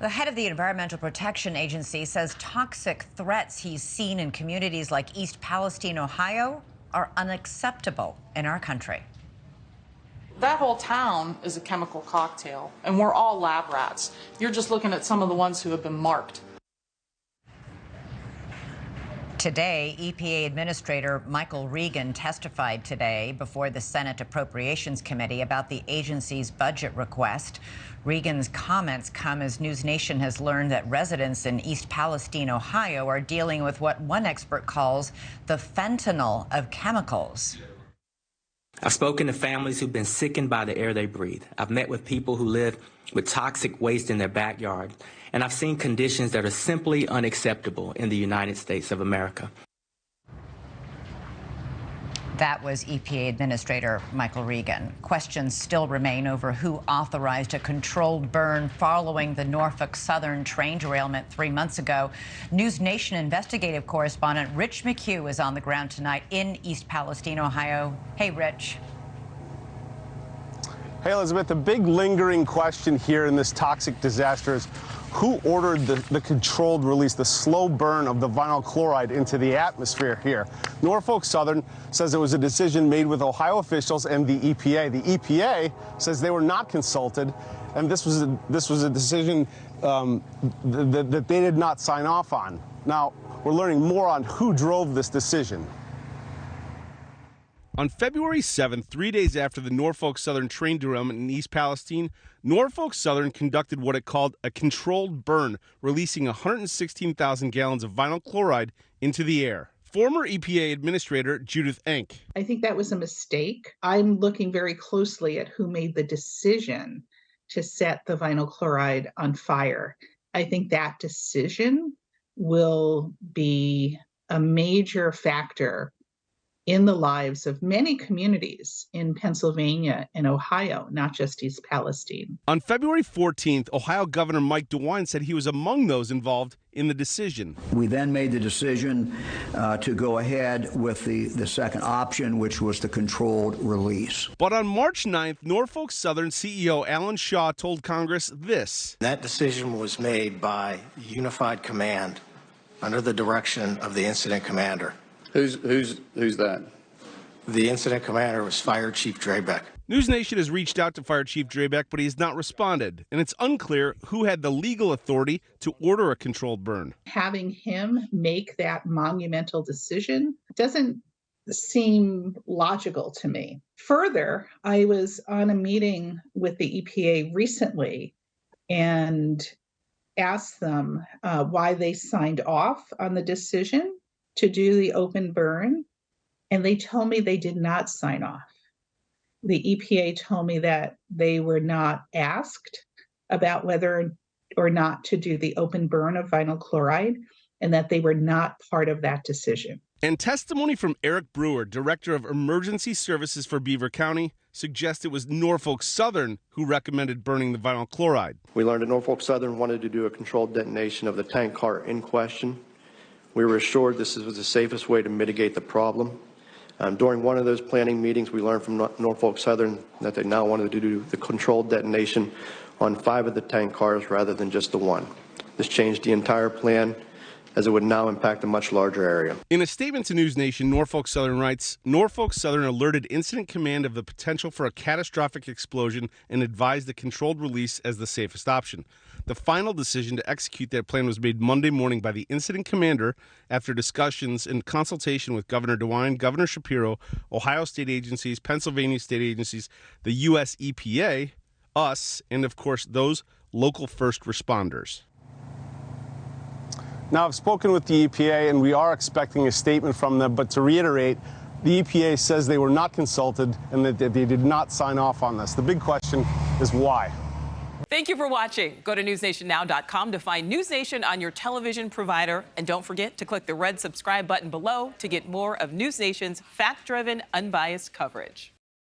The head of the Environmental Protection Agency says toxic threats he's seen in communities like East Palestine, Ohio, are unacceptable in our country. That whole town is a chemical cocktail, and we're all lab rats. You're just looking at some of the ones who have been marked. Today, EPA Administrator Michael Regan testified today before the Senate Appropriations Committee about the agency's budget request. Regan's comments come as NewsNation has learned that residents in East Palestine, Ohio, are dealing with what one expert calls the fentanyl of chemicals. I've spoken to families who've been sickened by the air they breathe. I've met with people who live with toxic waste in their backyard. And I've seen conditions that are simply unacceptable in the United States of America. That was EPA Administrator Michael Regan. Questions still remain over who authorized a controlled burn following the Norfolk Southern train derailment 3 months ago. NewsNation investigative correspondent Rich McHugh is on the ground tonight in East Palestine, Ohio. Hey, Rich. Hey, Elizabeth, the big lingering question here in this toxic disaster is who ordered the controlled release, the slow burn of the vinyl chloride into the atmosphere here? Norfolk Southern says it was a decision made with Ohio officials and the EPA. The EPA says they were not consulted, and this was a decision that they did not sign off on. Now, we're learning more on who drove this decision. On February 7th, 3 days after the Norfolk Southern train derailment in East Palestine, Norfolk Southern conducted what it called a controlled burn, releasing 116,000 gallons of vinyl chloride into the air. Former EPA Administrator Judith Enck. I think that was a mistake. I'm looking very closely at who made the decision to set the vinyl chloride on fire. I think that decision will be a major factor in the lives of many communities in Pennsylvania and Ohio, not just East Palestine. On February 14th, Ohio Governor Mike DeWine said he was among those involved in the decision. We then made the decision to go ahead with the second option, which was the controlled release. But on March 9th, Norfolk Southern CEO Alan Shaw told Congress this. That decision was made by unified command under the direction of the incident commander. Who's that? The incident commander was Fire Chief Drabeck. NewsNation has reached out to Fire Chief Drabeck, but he has not responded, and it's unclear who had the legal authority to order a controlled burn. Having him make that monumental decision doesn't seem logical to me. Further, I was on a meeting with the EPA recently and asked them why they signed off on the decision to do the open burn, and they told me they did not sign off. The EPA told me that they were not asked about whether or not to do the open burn of vinyl chloride, and that they were not part of that decision. And testimony from Eric Brewer, Director of Emergency Services for Beaver County, suggests it was Norfolk Southern who recommended burning the vinyl chloride. We learned that Norfolk Southern wanted to do a controlled detonation of the tank car in question. We were assured this was the safest way to mitigate the problem. During one of those planning meetings, we learned from Norfolk Southern that they now wanted to do the controlled detonation on 5 of the tank cars rather than just the one. This changed the entire plan, as it would now impact a much larger area. In a statement to NewsNation, Norfolk Southern writes, Norfolk Southern alerted Incident Command of the potential for a catastrophic explosion and advised the controlled release as the safest option. The final decision to execute that plan was made Monday morning by the incident commander after discussions and consultation with Governor DeWine, Governor Shapiro, Ohio state agencies, Pennsylvania state agencies, the U.S. EPA, us, and of course those local first responders. Now, I've spoken with the EPA, and we are expecting a statement from them. But to reiterate, the EPA says they were not consulted and that they did not sign off on this. The big question is why. Thank you for watching. Go to newsnationnow.com to find NewsNation on your television provider. And don't forget to click the red subscribe button below to get more of NewsNation's fact-driven, unbiased coverage.